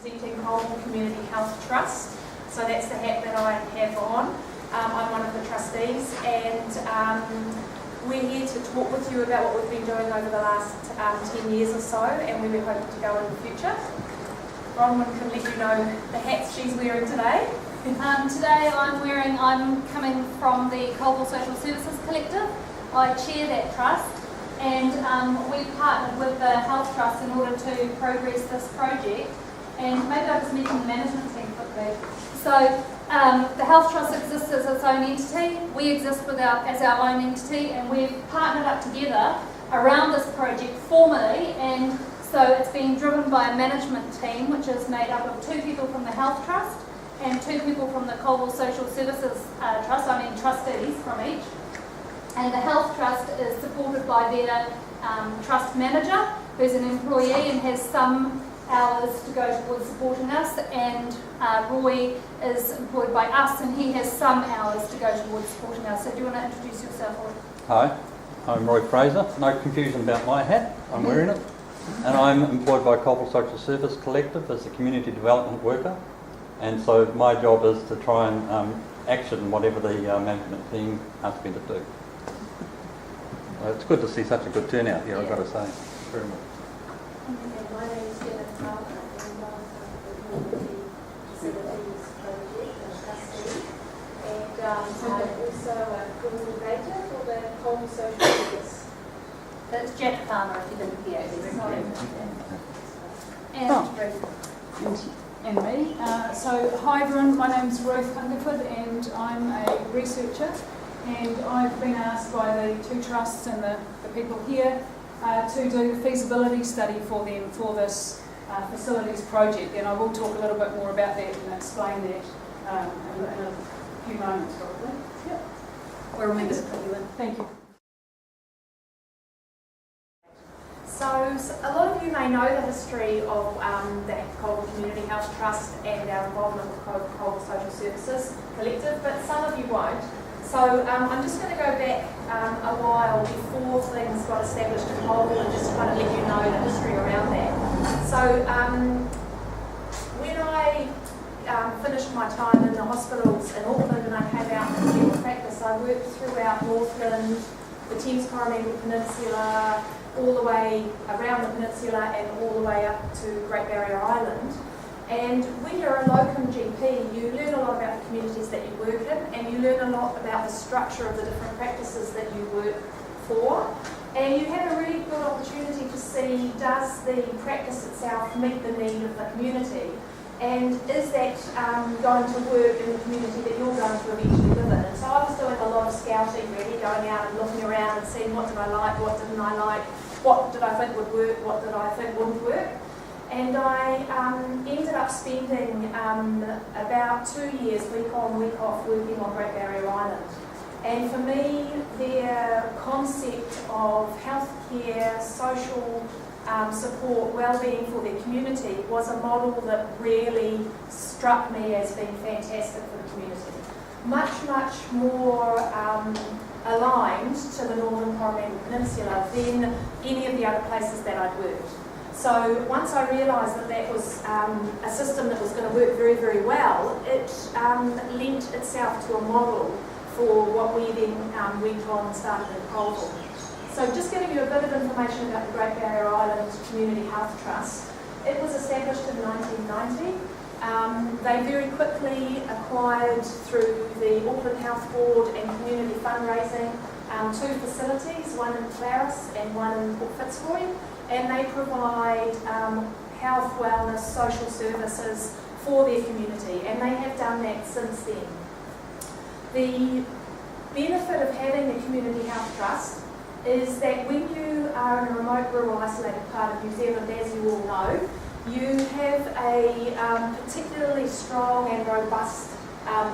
representing Colville Community Health Trust. So that's the hat that I have on. I'm one of the trustees, and we're here to talk with you about what we've been doing over the last 10 years or so, and where we're hoping to go in the future. Bronwyn can let you know the hats she's wearing today. Today I'm coming from the Colville Social Services Collective. I chair that trust, and we've partnered with the Health Trust in order to progress this project. And maybe I'll just mention the management team quickly. So the Health Trust exists as its own entity. We exist as our own entity, and we've partnered up together around this project formally. And so it's being driven by a management team, which is made up of 2 people from the Health Trust and 2 people from the Colville Social Services Trust, trustees from each. And the Health Trust is supported by their trust manager, who's an employee and has some hours to go towards supporting us, and Roy is employed by us and he has some hours to go towards supporting us. So do you want to introduce yourself, Roy? Hi, I'm Roy Fraser. No confusion about my hat, I'm wearing it. And I'm employed by Colville Social Service Collective as a community development worker. And so my job is to try and action whatever the management team asks me to do. It's good to see such a good turnout here, I've got to say. Very much. My name is Jennifer Palmer, and I'm the Community Facilities Project trustee, and I'm also a coordinator for the Colville Social Service. That's Jack Palmer, if you didn't hear it. And me. So hi everyone, my name's Ruth Hungerford and I'm a researcher, and I've been asked by the 2 trusts and the people here to do a feasibility study for them for this facilities project, and I will talk a little bit more about that and explain that in a few moments probably. Yep. We'll remember to put you in. Thank you. So a lot of you may know the history of the Colville Community Health Trust and our involvement with Colville Social Services Collective, but some of you won't. So I'm just going to go back a while before things got established in Colville and just kind of let you know the history around that. So when I finished my time in the hospitals in Auckland and I came out into general practice, I worked throughout Northland, the Thames Coromandel Peninsula, all the way around the peninsula and all the way up to Great Barrier Island. And when you're a locum GP, you learn a lot about the communities that you work in, and you learn a lot about the structure of the different practices that you work for. And you have a really good opportunity to see, does the practice itself meet the need of the community? And is that going to work in the community that you're going to eventually live in? And so I was doing a lot of scouting, really, going out and looking around and seeing what did I like, what didn't I like, what did I think would work, what did I think wouldn't work. And I ended up spending about 2 years, week on, week off, working on Great Barrier Island. And for me, their concept of healthcare, social support, well-being for their community was a model that really struck me as being fantastic for the community. Much, much more aligned to the Northern Coromandel Peninsula than any of the other places that I'd worked. So once I realised that that was a system that was going to work very, very well, it lent itself to a model for what we then went on and started in Colville. So just giving you a bit of information about the Great Barrier Island Community Health Trust. It was established in 1990. They very quickly acquired, through the Auckland Health Board and community fundraising, 2 facilities, one in Claris and one in Port Fitzroy, and they provide health, wellness, social services for their community, and they have done that since then. The benefit of having a community health trust is that when you are in a remote, rural, isolated part of New Zealand, as you all know, you have a particularly strong and robust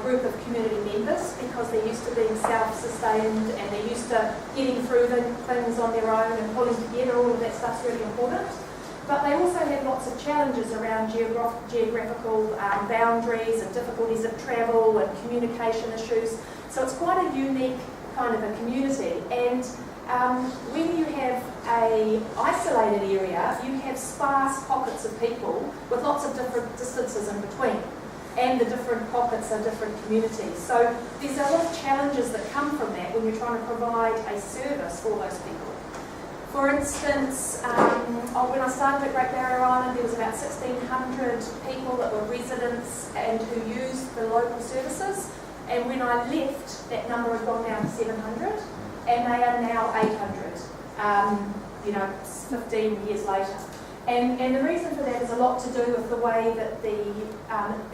group of community members, because they're used to being self-sustained and they're used to getting through things on their own and pulling together. All of that stuff's really important. But they also have lots of challenges around geographical boundaries and difficulties of travel and communication issues. So it's quite a unique kind of a community. And when you have a a isolated area, you have sparse pockets of people with lots of different distances in between. And the different pockets are different communities. So there's a lot of challenges that come from that when you're trying to provide a service for those people. For instance, when I started at Great Barrier Island, there was about 1,600 people that were residents and who used the local services. And when I left, that number had gone down to 700, and they are now 800, 15 years later. And the reason for that is a lot to do with the way that the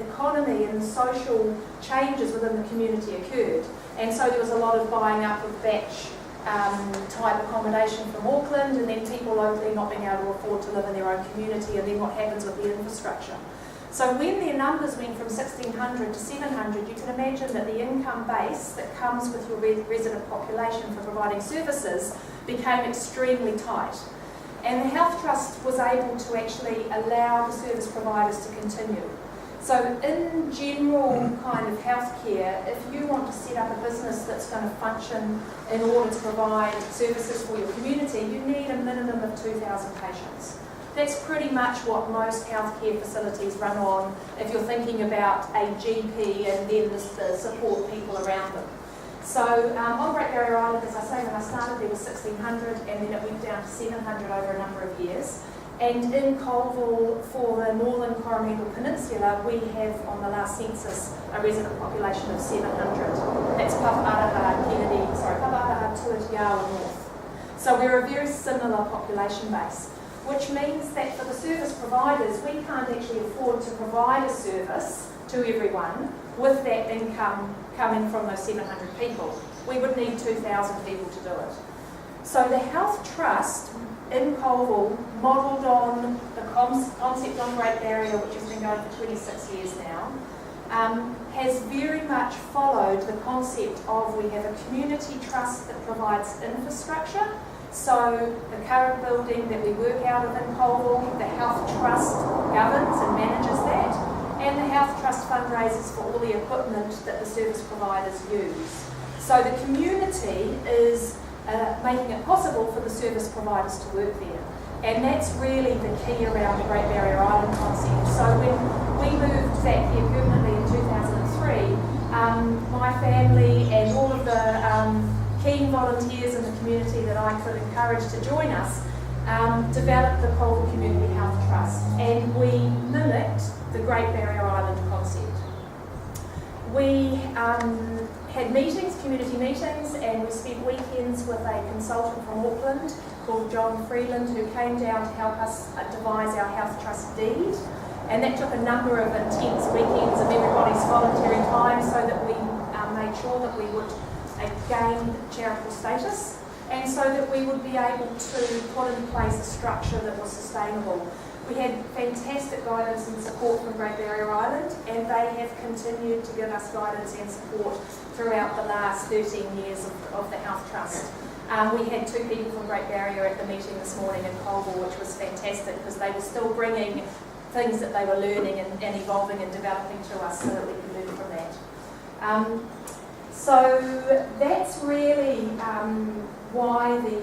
economy and social changes within the community occurred. And so there was a lot of buying up of batch type accommodation from Auckland, and then people locally not being able to afford to live in their own community, and then what happens with the infrastructure. So when their numbers went from 1,600 to 700, you can imagine that the income base that comes with your resident population for providing services became extremely tight. And the Health Trust was able to actually allow the service providers to continue. So in general kind of healthcare, if you want to set up a business that's going to function in order to provide services for your community, you need a minimum of 2,000 patients. That's pretty much what most healthcare facilities run on if you're thinking about a GP and then the support people around them. So on Great Barrier Island, as I say, when I started there was 1,600, and then it went down to 700 over a number of years. And in Colville, for the Northern Coromandel Peninsula, we have on the last census a resident population of 700. That's Paparaha, Tuatiawa North. So we're a very similar population base, which means that for the service providers, we can't actually afford to provide a service to everyone with that income coming from those 700 people. We would need 2,000 people to do it. So the Health Trust in Colville, modelled on the concept on Great Barrier, which has been going for 26 years now, has very much followed the concept of we have a community trust that provides infrastructure. So the current building that we work out of in Colville, the Health Trust governs and manages that, and the Health Trust fundraises for all the equipment that the service providers use. So the community is making it possible for the service providers to work there. And that's really the key around the Great Barrier Island concept. So when we moved back here permanently in 2003, my family and all of the keen volunteers in the community that I could encourage to join us developed the Colville Community Health Trust, and we mimicked the Great Barrier Island concept. We had meetings, community meetings, and we spent weekends with a consultant from Auckland called John Freeland, who came down to help us devise our Health Trust deed. And that took a number of intense weekends of everybody's voluntary time so that we made sure that we would gain charitable status, and so that we would be able to put in place a structure that was sustainable. We had fantastic guidance and support from Great Barrier Island, and they have continued to give us guidance and support throughout the last 13 years of the Health Trust. We had 2 people from Great Barrier at the meeting this morning in Colville, which was fantastic because they were still bringing things that they were learning and evolving and developing to us so that we could learn from that. So that's really why the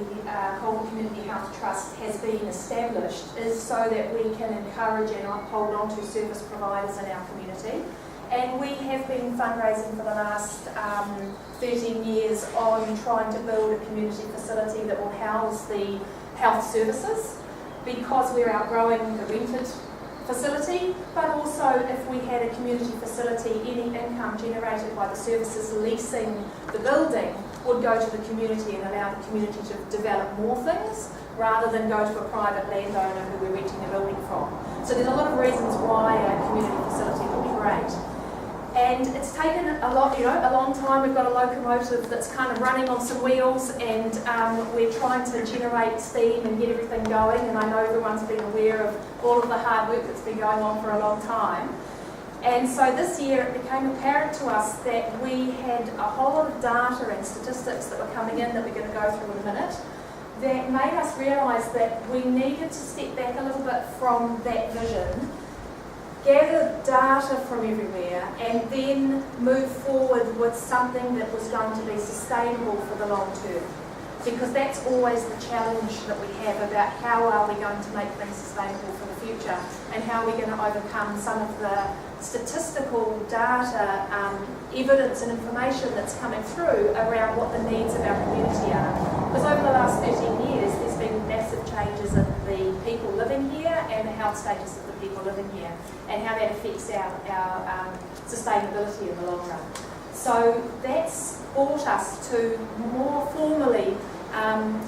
Colville Community Health Trust has been established, is so that we can encourage and hold on to service providers in our community. And we have been fundraising for the last 13 years on trying to build a community facility that will house the health services, because we're outgrowing the rented facility, but also if we had a community facility, any income generated by the services leasing the building would go to the community and allow the community to develop more things rather than go to a private landowner who we're renting the building from. So there's a lot of reasons why a community facility would be great. And it's taken a lot, a long time. We've got a locomotive that's kind of running on some wheels, and we're trying to generate steam and get everything going. And I know everyone's been aware of all of the hard work that's been going on for a long time. And so this year it became apparent to us that we had a whole lot of data and statistics that were coming in that we're going to go through in a minute, that made us realise that we needed to step back a little bit from that vision, gather data from everywhere, and then move forward with something that was going to be sustainable for the long term. because that's always the challenge that we have about how are we going to make things sustainable for the future, and how are we going to overcome some of the statistical data, evidence and information that's coming through around what the needs of our community are. Because over the last 13 years, there's been massive changes in the people living here and the health status of the people living here, and how that affects our sustainability in the long run. So that's brought us to more formally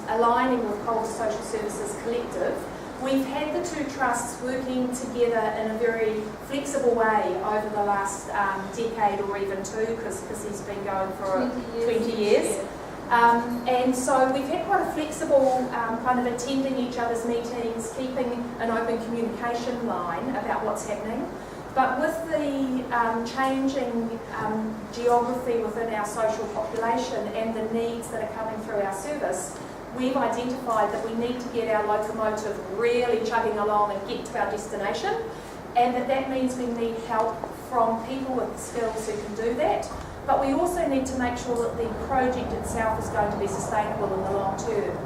aligning with Colville Social Services Collective. We've had the two trusts working together in a very flexible way over the last decade or even two, because he's been going for 20 years. And so we've had quite a flexible kind of attending each other's meetings, keeping an open communication line about what's happening. But with the changing geography within our social population and the needs that are coming through our service, we've identified that we need to get our locomotive really chugging along and get to our destination, and that means we need help from people with the skills who can do that. But we also need to make sure that the project itself is going to be sustainable in the long term.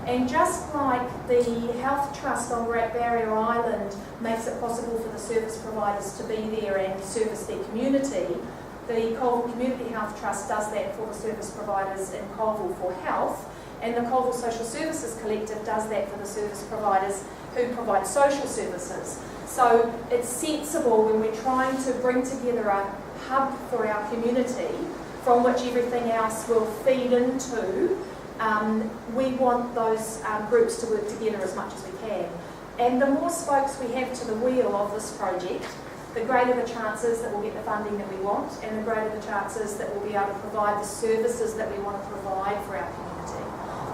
And just like the Health Trust on Great Barrier Island makes it possible for the service providers to be there and service their community, the Colville Community Health Trust does that for the service providers in Colville for health, and the Colville Social Services Collective does that for the service providers who provide social services. So it's sensible when we're trying to bring together a hub for our community from which everything else will feed into. We want those groups to work together as much as we can. And the more spokes we have to the wheel of this project, the greater the chances that we'll get the funding that we want, and the greater the chances that we'll be able to provide the services that we want to provide for our community.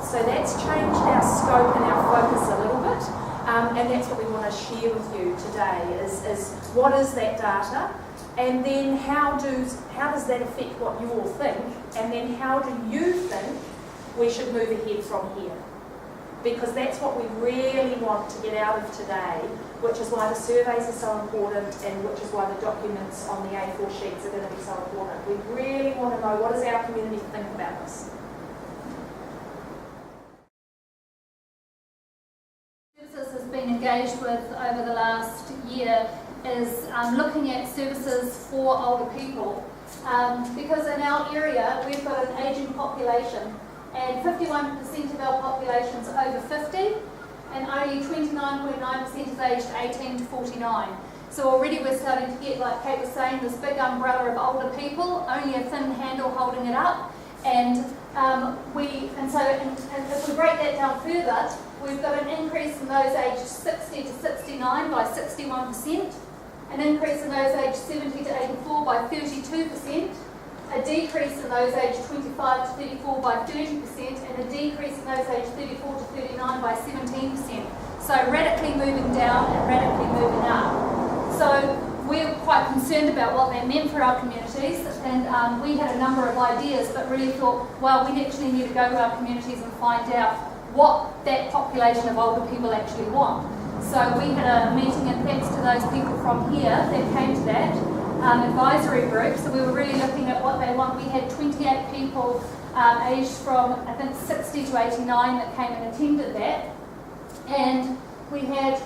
So that's changed our scope and our focus a little bit, and that's what we want to share with you today, is what is that data, and then how does that affect what you all think, and then how do you think we should move ahead from here? Because that's what we really want to get out of today, which is why the surveys are so important, and which is why the documents on the A4 sheets are going to be so important. We really want to know, what does our community think about this? Services has been engaged with over the last year is looking at services for older people, because in our area we've got an ageing population, and 51% of our population is over 50, and only 29.9% is aged 18 to 49. So already we're starting to get, like Kate was saying, this big umbrella of older people, only a thin handle holding it up, and if we break that down further, we've got an increase in those aged 60 to 69 by 61%, an increase in those aged 70 to 84 by 32%, a decrease in those aged 25 to 34 by 30%, and a decrease in those aged 34 to 39 by 17%. So radically moving down and radically moving up. So we're quite concerned about what that meant for our communities, and we had a number of ideas, but really thought, well, we actually need to go to our communities and find out what that population of older people actually want. So we had a meeting, and thanks to those people from here that came to that advisory group. So we were really looking at what they want. We had 28 people aged from, I think, 60 to 89 that came and attended that. And we had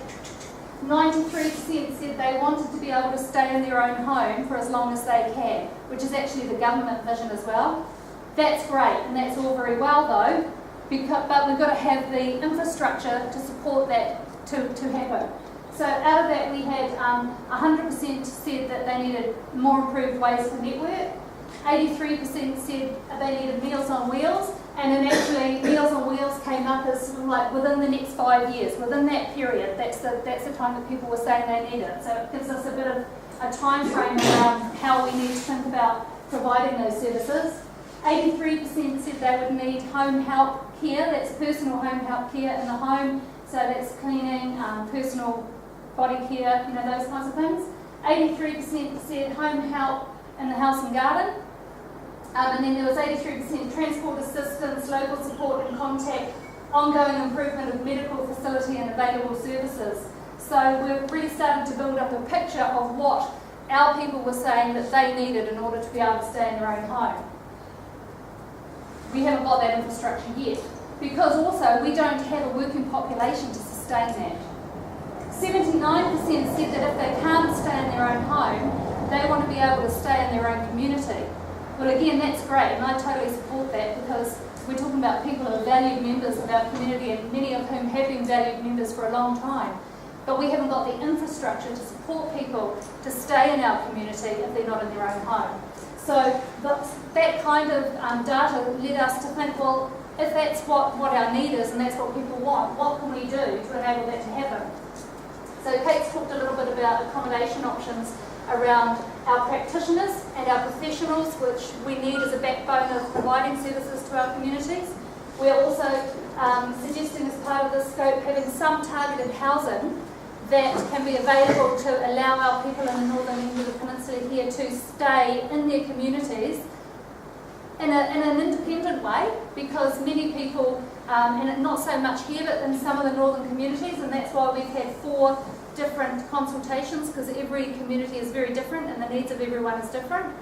93% said they wanted to be able to stay in their own home for as long as they can, which is actually the government vision as well. That's great, and that's all very well though, but we've got to have the infrastructure to support that to happen. So out of that we had 100% said that they needed more improved ways to network, 83% said they needed Meals on Wheels, and then actually Meals on Wheels came up as like within the next 5 years, within that period, that's the time that people were saying they need it. So it gives us a bit of a time frame around how we need to think about providing those services. 83% said they would need home help care, that's personal home help care in the home, so that's cleaning, personal body care, those kinds of things. 83% said home help in the house and garden. And then there was 83% transport assistance, local support and contact, ongoing improvement of medical facility and available services. So we're really starting to build up a picture of what our people were saying that they needed in order to be able to stay in their own home. We haven't got that infrastructure yet, because also we don't have a working population to sustain that. 79% said that if they can't stay in their own home, they want to be able to stay in their own community. Well, again, that's great, and I totally support that, because we're talking about people who are valued members of our community, and many of whom have been valued members for a long time. But we haven't got the infrastructure to support people to stay in our community if they're not in their own home. So that kind of data led us to think, well, if that's what our need is and that's what people want, what can we do to enable that to happen? So Kate's talked a little bit about accommodation options around our practitioners and our professionals, which we need as a backbone of providing services to our communities. We're also suggesting as part of this scope having some targeted housing that can be available to allow our people in the northern end of the peninsula here to stay in their communities in an independent way, because many people, and not so much here, but in some of the northern communities, and that's why we've had 4 different consultations, because every community is very different and the needs of everyone is different.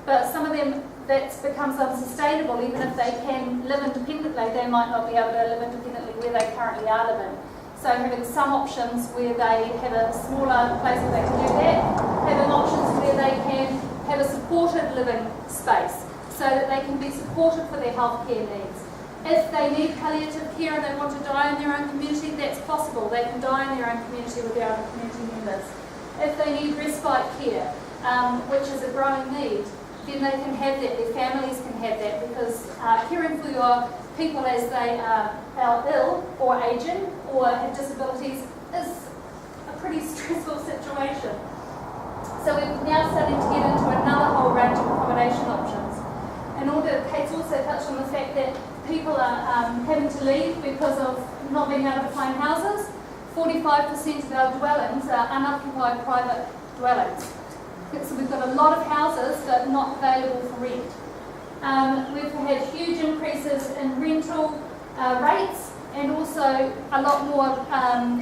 But some of them, that becomes unsustainable. Even if they can live independently, they might not be able to live independently where they currently are living. So having some options where they have a smaller place where they can do that, having options where they can have a supported living space so that they can be supported for their healthcare needs. If they need palliative care and they want to die in their own community, that's possible. They can die in their own community with their own community members. If they need respite care, which is a growing need, then they can have that, their families can have that, because caring for your people as they are ill or aging or have disabilities is a pretty stressful situation. So we're now starting to get into another whole range of accommodation options. In order, Kate's also touched on the fact that people are having to leave because of not being able to find houses. 45% of our dwellings are unoccupied private dwellings. So we've got a lot of houses that are not available for rent. We've had huge increases in rental rates, and also a lot more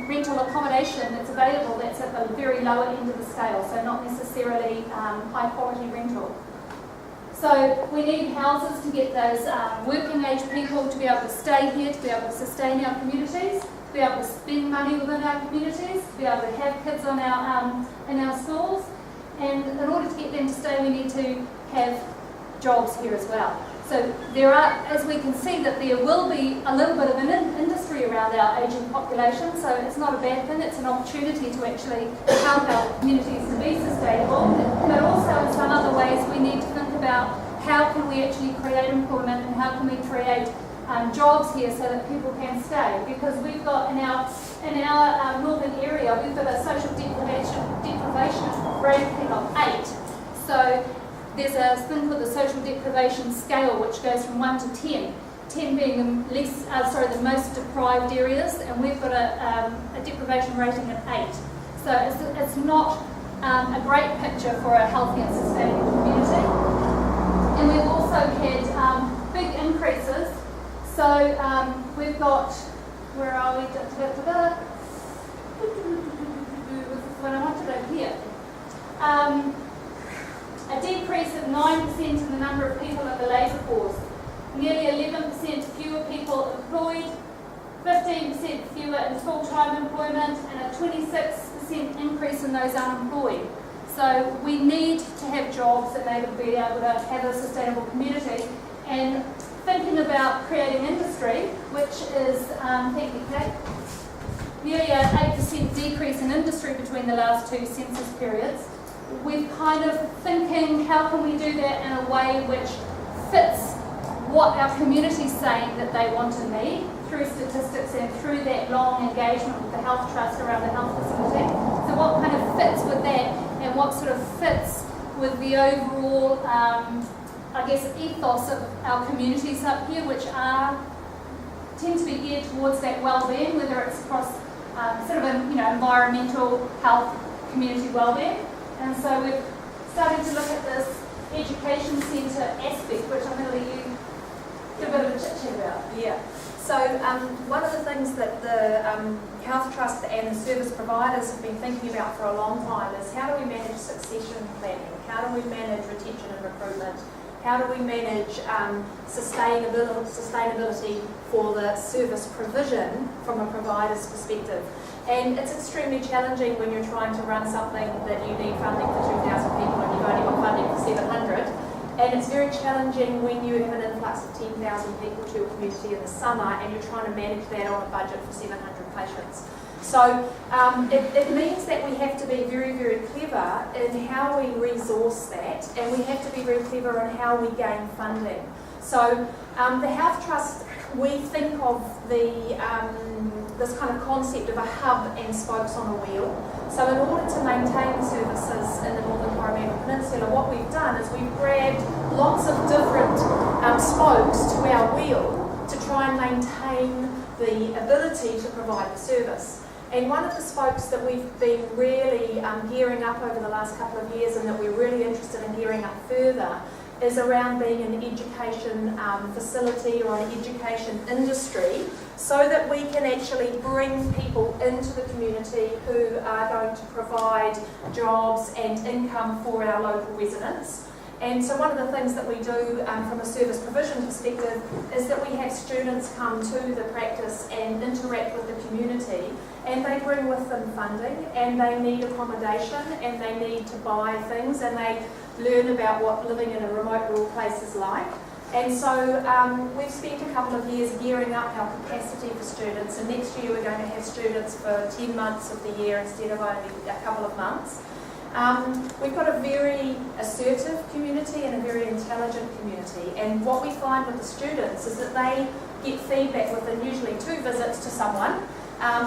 rental accommodation that's available that's at the very lower end of the scale, so not necessarily high quality rental. So we need houses to get those working age people to be able to stay here, to be able to sustain our communities, to be able to spend money within our communities, to be able to have kids on in our schools. And in order to get them to stay, we need to have jobs here as well. So there are, as we can see, that there will be a little bit of an industry around our ageing population, so it's not a bad thing, it's an opportunity to actually help our communities to be sustainable. But also in some other ways we need to think about how can we actually create employment and how can we create jobs here so that people can stay. Because we've got in our northern area, we've got a social deprivation rating of 8. So there's a thing called the social deprivation scale, which goes from 1 to 10. 10 being the most deprived areas, and we've got a deprivation rating of 8. So it's not a great picture for a healthy and sustainable community. And we've also had big increases. So we've got, where are we? When I wanted over here. A decrease of 9% in the number of people in the labour force, nearly 11% fewer people employed, 15% fewer in full-time employment, and a 26% increase in those unemployed. So we need to have jobs in order to be able to have a sustainable community. And thinking about creating industry, which is, thank you, Kate, nearly an 8% decrease in industry between the last 2 census periods. We're kind of thinking, how can we do that in a way which fits what our community's saying that they want and need through statistics and through that long engagement with the Health Trust around the health facility. So what kind of fits with that, and what sort of fits with the overall, ethos of our communities up here, which tend to be geared towards that well-being, whether it's across environmental, health, community well-being. And so we've started to look at this education centre aspect, which I'm going to let you give a bit of a chit-chat about. Yeah. So one of the things that the Health Trust and the service providers have been thinking about for a long time is how do we manage succession planning? How do we manage retention and recruitment? how do we manage sustainability for the service provision from a provider's perspective. And it's extremely challenging when you're trying to run something that you need funding for 2,000 people and you've only got funding for 700. And it's very challenging when you have an influx of 10,000 people to your community in the summer and you're trying to manage that on a budget for 700 patients. So it means that we have to be very, very clever in how we resource that, and we have to be very clever in how we gain funding. So the Health Trust, we think of this kind of concept of a hub and spokes on a wheel. So in order to maintain services in the Northern Coromandel Peninsula, what we've done is we've grabbed lots of different spokes to our wheel to try and maintain the ability to provide the service. And one of the spokes that we've been really gearing up over the last couple of years and that we're really interested in gearing up further is around being an education facility or an education industry, so that we can actually bring people into the community who are going to provide jobs and income for our local residents. And so one of the things that we do from a service provision perspective is that we have students come to the practice and interact with the community, and they bring with them funding, and they need accommodation, and they need to buy things, and they learn about what living in a remote rural place is like. And so we've spent a couple of years gearing up our capacity for students, and next year we're going to have students for 10 months of the year instead of only a couple of months. We've got a very assertive community and a very intelligent community, and what we find with the students is that they get feedback within usually 2 visits to someone.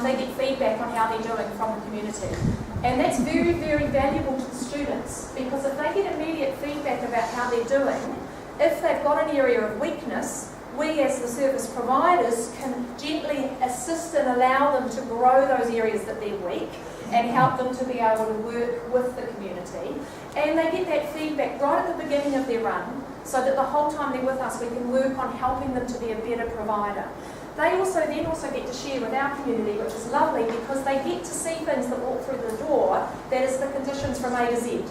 They get feedback on how they're doing from the community. And that's very, very valuable to the students, because if they get immediate feedback about how they're doing, if they've got an area of weakness, we as the service providers can gently assist and allow them to grow those areas that they're weak and help them to be able to work with the community. And they get that feedback right at the beginning of their run, so that the whole time they're with us we can work on helping them to be a better provider. They also get to share with our community, which is lovely, because they get to see things that walk through the door, that is the conditions from A to Z.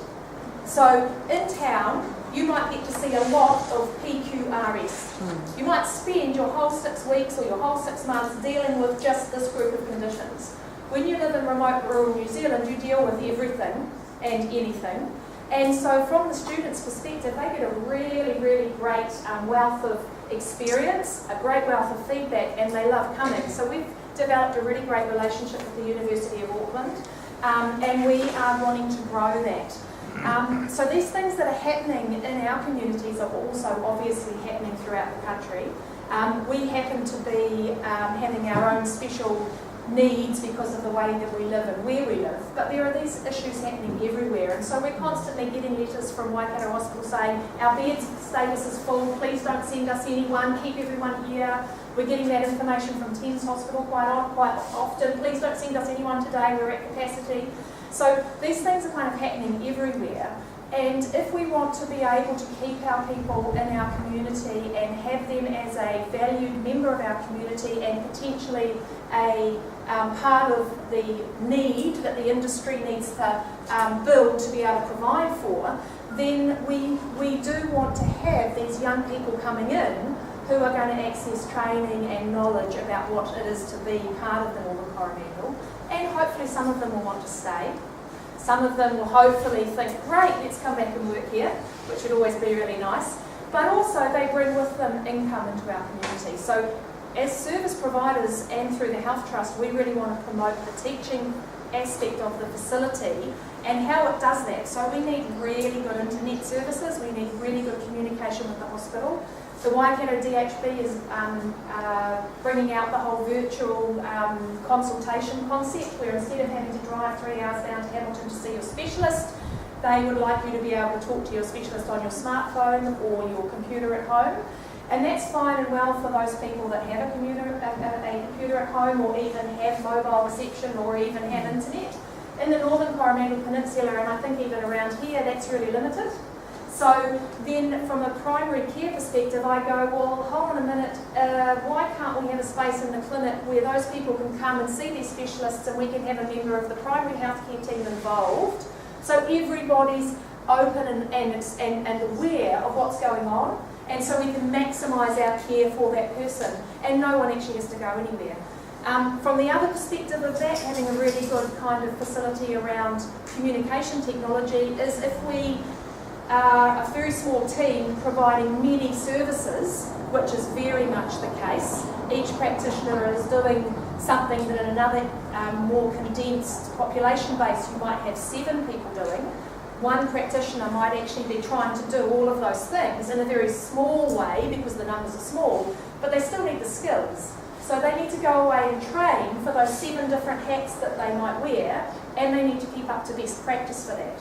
So in town, you might get to see a lot of PQRS. You might spend your whole 6 weeks or your whole 6 months dealing with just this group of conditions. When you live in remote rural New Zealand, you deal with everything and anything. And so from the students' perspective, they get a really, really great wealth of experience, a great wealth of feedback, and they love coming. So we've developed a really great relationship with the University of Auckland, and we are wanting to grow that. So these things that are happening in our communities are also obviously happening throughout the country. We happen to be having our own special needs because of the way that we live and where we live, but there are these issues happening everywhere, and so we're constantly getting letters from Waikato Hospital saying our bed status is full, please don't send us anyone, keep everyone here. We're getting that information from Thames Hospital quite often, please don't send us anyone today, we're at capacity. So these things are kind of happening everywhere, and if we want to be able to keep our people in our community and have them as a valued member of our community and potentially a part of the need that the industry needs to build to be able to provide for, then we do want to have these young people coming in who are going to access training and knowledge about what it is to be part of the Northern Coromandel, and hopefully some of them will want to stay. Some of them will hopefully think, great, let's come back and work here, which would always be really nice. But also they bring with them income into our community. So as service providers and through the Health Trust, we really want to promote the teaching aspect of the facility and how it does that. So we need really good internet services, we need really good communication with the hospital. The Waikato DHB is bringing out the whole virtual consultation concept, where instead of having to drive 3 hours down to Hamilton to see your specialist, they would like you to be able to talk to your specialist on your smartphone or your computer at home. And that's fine and well for those people that have a computer at home, or even have mobile reception, or even have internet. In the Northern Coromandel Peninsula, and I think even around here, that's really limited. So then from a primary care perspective, I go, well, hold on a minute, why can't we have a space in the clinic where those people can come and see their specialists, and we can have a member of the primary healthcare team involved, so everybody's open and aware of what's going on, and so we can maximise our care for that person, and no one actually has to go anywhere. From the other perspective of that, having a really good kind of facility around communication technology is if we are a very small team providing many services, which is very much the case. Each practitioner is doing something that in another more condensed population base you might have 7 people doing. One practitioner might actually be trying to do all of those things in a very small way because the numbers are small, but they still need the skills. So they need to go away and train for those 7 different hats that they might wear, and they need to keep up to best practice for that.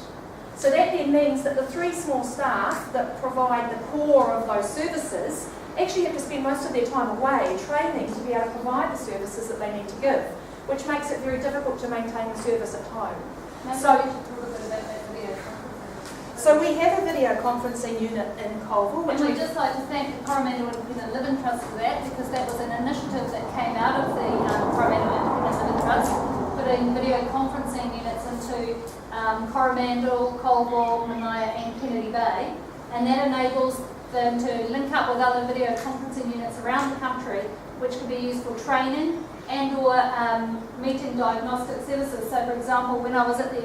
So that then means that the 3 small staff that provide the core of those services actually have to spend most of their time away training to be able to provide the services that they need to give, which makes it very difficult to maintain the service at home. So we have a video conferencing unit in Colville. And we'd just like to thank the Coromandel Independent Living Trust for that, because that was an initiative that came out of the Coromandel Independent Living Trust, putting video conferencing units into Coromandel, Colville, Manaia and Kennedy Bay, and that enables them to link up with other video conferencing units around the country, which can be used for training and or meeting diagnostic services. So for example, when I was at the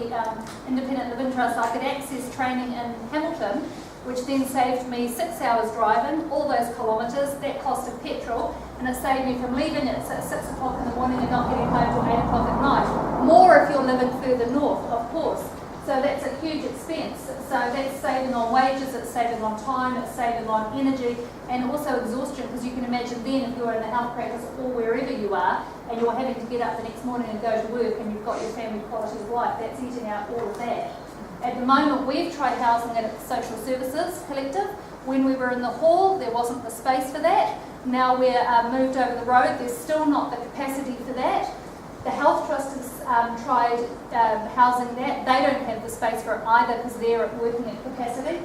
Independent Living Trust, I could access training in Hamilton, which then saved me 6 hours driving, all those kilometres, that cost of petrol, and it saved me from leaving at 6 o'clock in the morning and not getting home till 8 o'clock at night. More if you're living further north, of course. So that's a huge expense. So that's saving on wages, it's saving on time, it's saving on energy, and also exhaustion, because you can imagine then if you're in a health practice or wherever you are, and you're having to get up the next morning and go to work, and you've got your family quality of life, that's eating out all of that. At the moment, we've tried housing it at the Social Services Collective. When we were in the hall, there wasn't the space for that. Now we're moved over the road, there's still not the capacity for that. The Health Trust has tried housing that. They don't have the space for it either because they're working at capacity.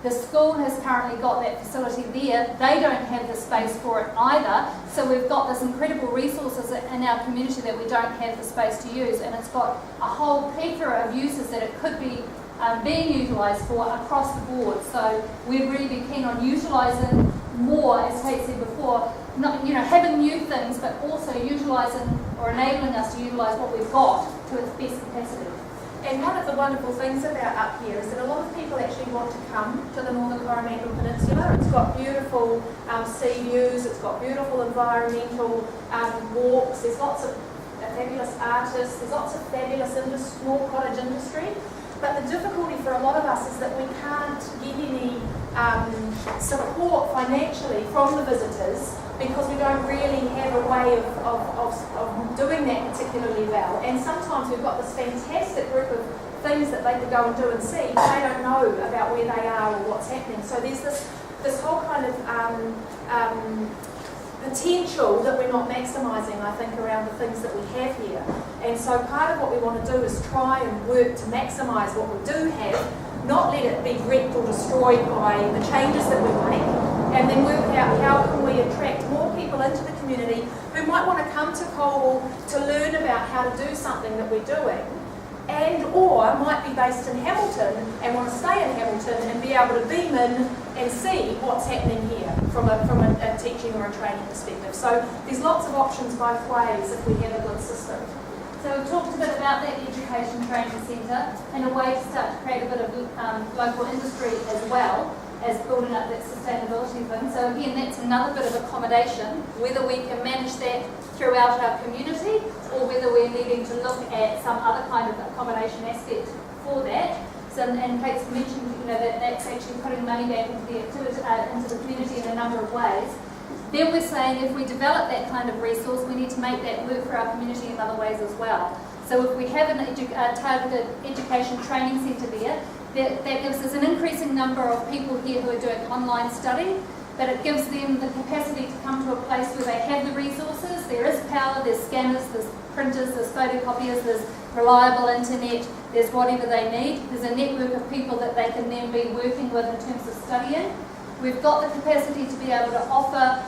The school has currently got that facility there. They don't have the space for it either. So we've got this incredible resources in our community that we don't have the space to use, and it's got a whole plethora of uses that it could be being utilised for across the board. So we'd really be keen on utilising more, as Kate said before, not, having new things, but also utilising or enabling us to utilise what we've got to its best capacity. And one of the wonderful things about up here is that a lot of people actually want to come to the Northern Coromandel Peninsula. It's got beautiful sea views, it's got beautiful environmental walks, there's lots of fabulous artists, there's lots of fabulous small cottage industry. But the difficulty for a lot of us is that we can't get any support financially from the visitors because we don't really have a way of doing that particularly well. And sometimes we've got this fantastic group of things that they could go and do and see, but they don't know about where they are or what's happening. So there's this whole kind of potential that we're not maximising, I think, around the things that we have here. And so part of what we want to do is try and work to maximise what we do have, not let it be wrecked or destroyed by the changes that we make, and then work out how can we attract more people into the community who might want to come to Colville to learn about how to do something that we're doing, and or might be based in Hamilton and want to stay in Hamilton and be able to beam in and see what's happening here from a teaching or a training perspective. So there's lots of options both ways if we have a good system. So we've talked a bit about that education training centre and a way to start to create a bit of local industry as well as building up that sustainability thing. So again, that's another bit of accommodation, whether we can manage that throughout our community or whether we're needing to look at some other kind of accommodation aspect for that. So, and Kate's mentioned, that that's actually putting money back into the activity, into the community in a number of ways. Then we're saying if we develop that kind of resource, we need to make that work for our community in other ways as well. So if we have a targeted education training centre there, that gives us an increasing number of people here who are doing online study, but it gives them the capacity to come to a place where they have the resources, there is power, there's scanners, there's printers, there's photocopiers, there's reliable internet, there's whatever they need. There's a network of people that they can then be working with in terms of studying. We've got the capacity to be able to offer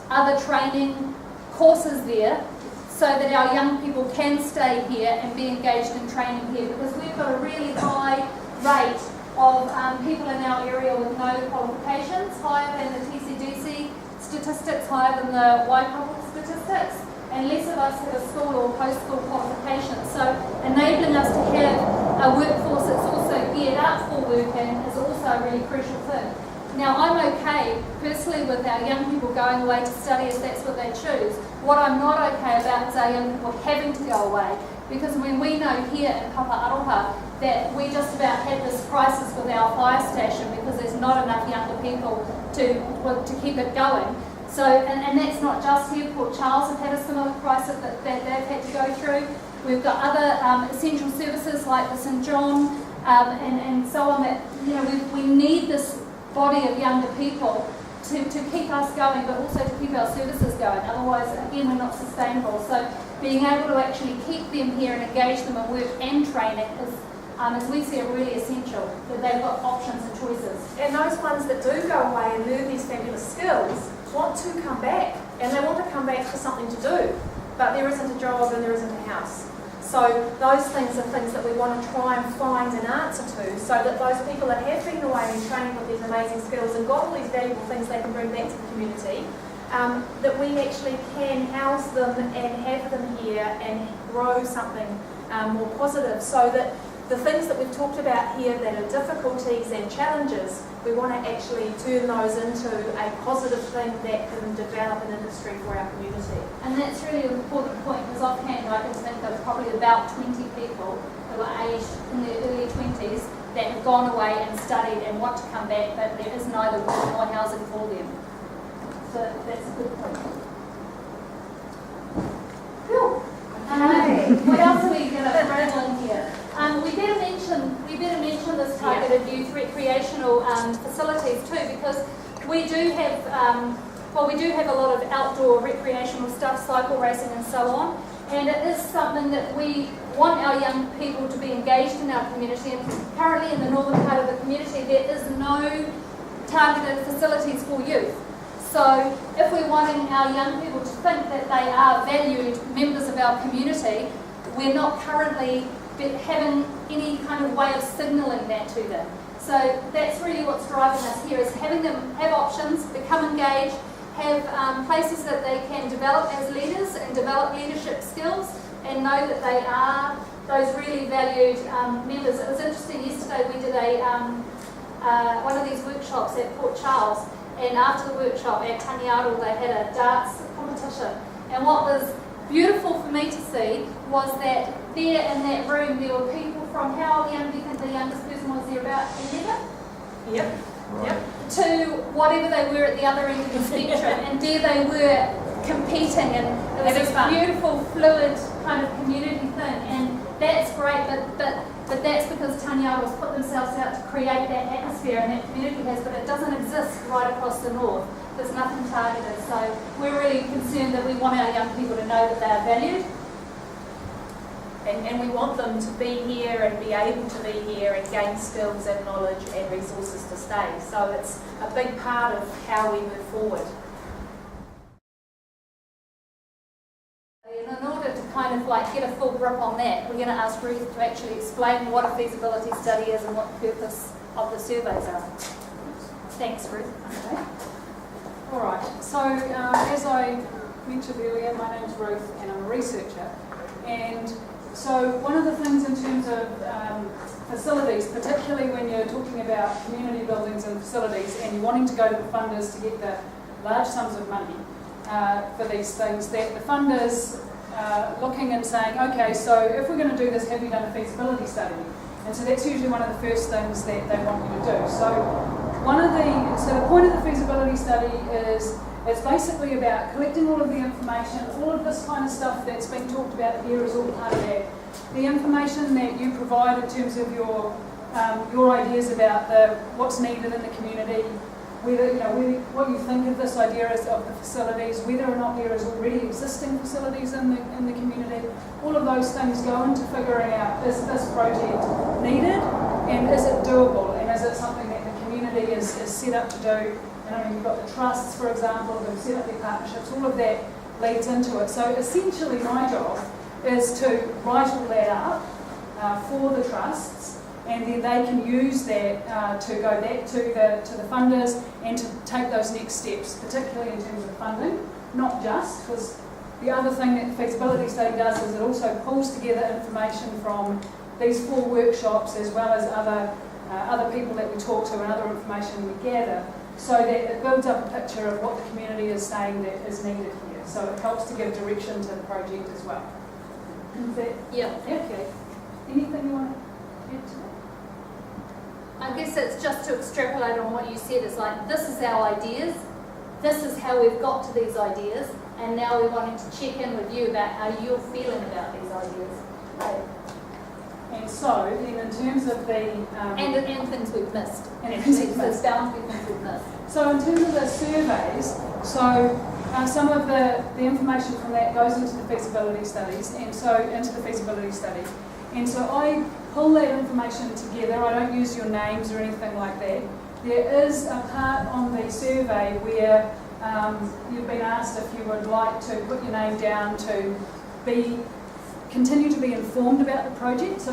other training courses there so that our young people can stay here and be engaged in training here, because we've got a really high rate of people in our area with no qualifications, higher than the TCDC statistics, higher than the Waikato statistics, and less of us have a school or post-school qualification. So enabling us to have a workforce that's also geared up for working is also a really crucial thing. Now, I'm okay personally with our young people going away to study if that's what they choose. What I'm not okay about is our young people having to go away, because when we know here in Papaaroha that we just about had this crisis with our fire station because there's not enough younger people to keep it going. So, and that's not just here. Port Charles have had a similar crisis that they've had to go through. We've got other essential services like the St John and so on that, you know, we need this body of younger people to keep us going, but also to keep our services going. Otherwise, again, we're not sustainable. So being able to actually keep them here and engage them in work and training is, as we see, really essential, that they've got options and choices. And those ones that do go away and learn these fabulous skills want to come back, and they want to come back for something to do, but there isn't a job and there isn't a house. So those things are things that we want to try and find an answer to, so that those people that have been away and training with these amazing skills and got all these valuable things they can bring back to the community, that we actually can house them and have them here and grow something more positive, so that the things that we've talked about here that are difficulties and challenges, we want to actually turn those into a positive thing that can develop an industry for our community. And that's really an important point, because offhand I can think of probably about 20 people who are aged in their early 20s that have gone away and studied and want to come back, but there is neither work nor housing for them. So that's a good point. Cool. What else are we going to rattle in here? We better mention this targeted youth recreational facilities too, because we do have a lot of outdoor recreational stuff, cycle racing and so on, and it is something that we want our young people to be engaged in our community. And currently in the northern part of the community there is no targeted facilities for youth. So if we're wanting our young people to think that they are valued members of our community, we're not currently having any kind of way of signalling that to them. So that's really what's driving us here, is having them have options, become engaged, have places that they can develop as leaders and develop leadership skills, and know that they are those really valued members. It was interesting, yesterday we did one of these workshops at Port Charles, and after the workshop at Taniaru they had a darts competition, and what was beautiful for me to see was that there in that room there were people from, how young do you think the youngest person was there, about 11? Yep. Right. Yep. To whatever they were at the other end of the spectrum, and there they were competing, and it was this beautiful fluid kind of community thing, and that's great, but that's because Taniaro's put themselves out to create that atmosphere, and that community has, but it doesn't exist right across the north. There's nothing targeted, so we're really concerned that we want our young people to know that they are valued. And we want them to be here and be able to be here and gain skills and knowledge and resources to stay. So it's a big part of how we move forward. And in order to kind of like get a full grip on that, we're going to ask Ruth to actually explain what a feasibility study is and what the purpose of the surveys are. Thanks, Ruth. Okay. All right, so as I mentioned earlier, my name's Ruth and I'm a researcher. And so one of the things in terms of facilities, particularly when you're talking about community buildings and facilities and you're wanting to go to the funders to get the large sums of money for these things, that the funders are looking and saying, okay, so if we're going to do this, have you done a feasibility study? And so that's usually one of the first things that they want you to do. So the point of the feasibility study is it's basically about collecting all of the information, all of this kind of stuff that's been talked about here is all part of that. The information that you provide in terms of your ideas about what's needed in the community, what you think of this idea of the facilities, whether or not there is already existing facilities in the community. All of those things go into figuring out, is this project needed, and is it doable, and is it something that the community is set up to do. And I mean, you've got the trusts, for example, who've set up their partnerships, all of that leads into it. So essentially my job is to write all that up for the trusts and then they can use that to go back to the funders and to take those next steps, particularly in terms of funding, not just, because the other thing that the feasibility study does is it also pulls together information from these 4 workshops as well as other people that we talk to and other information we gather, so that it builds up a picture of what the community is saying that is needed here. So it helps to give direction to the project as well. Is that, Yeah. okay. Anything you want to add to that? I guess it's just to extrapolate on what you said. It's like, this is our ideas, this is how we've got to these ideas, and now we're wanting to check in with you about how you're feeling about these ideas. And so, then in terms of the... And things we've missed. And Actually, things we've there's missed. bound to be things we've missed. So in terms of the surveys, some of the information from that goes into the feasibility studies, and so into the feasibility study. And so I pull that information together. I don't use your names or anything like that. There is a part on the survey where you've been asked if you would like to put your name down to continue to be informed about the project. So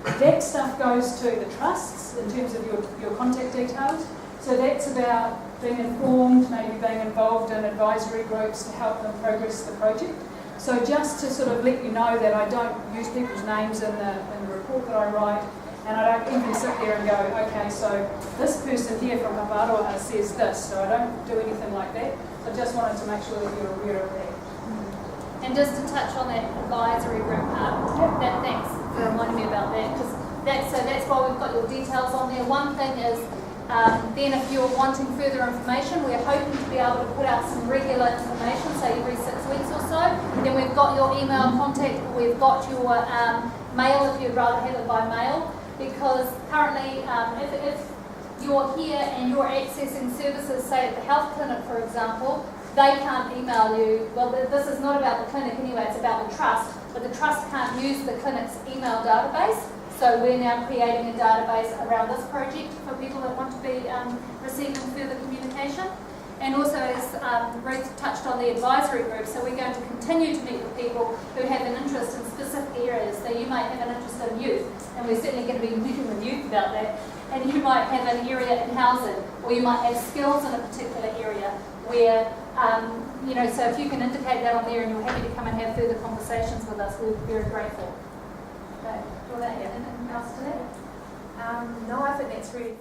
that stuff goes to the trusts in terms of your contact details. So that's about being informed, maybe being involved in advisory groups to help them progress the project. So just to sort of let you know that I don't use people's names in the report that I write, and I don't even sit there and go, okay, so this person here from Haparoa says this, so I don't do anything like that. I just wanted to make sure that you're aware of that. And just to touch on that advisory group part, thanks for reminding me about that, because that's why we've got your details on there. One thing is, then if you're wanting further information, we're hoping to be able to put out some regular information, say every 6 weeks or so. Then we've got your email contact, we've got your mail if you'd rather have it by mail, because currently if you're here and you're accessing services, say at the health clinic for example, they can't email you. Well, this is not about the clinic anyway, it's about the trust, but the trust can't use the clinic's email database. So we're now creating a database around this project for people that want to be receiving further communication. And also, as Ruth touched on the advisory group, so we're going to continue to meet with people who have an interest in specific areas. So you might have an interest in youth, and we're certainly going to be meeting with youth about that. And you might have an area in housing, or you might have skills in a particular area where, so if you can indicate that on there and you're happy to come and have further conversations with us, we're very grateful. Okay. Do you want to add anything else to that? No, I think that's really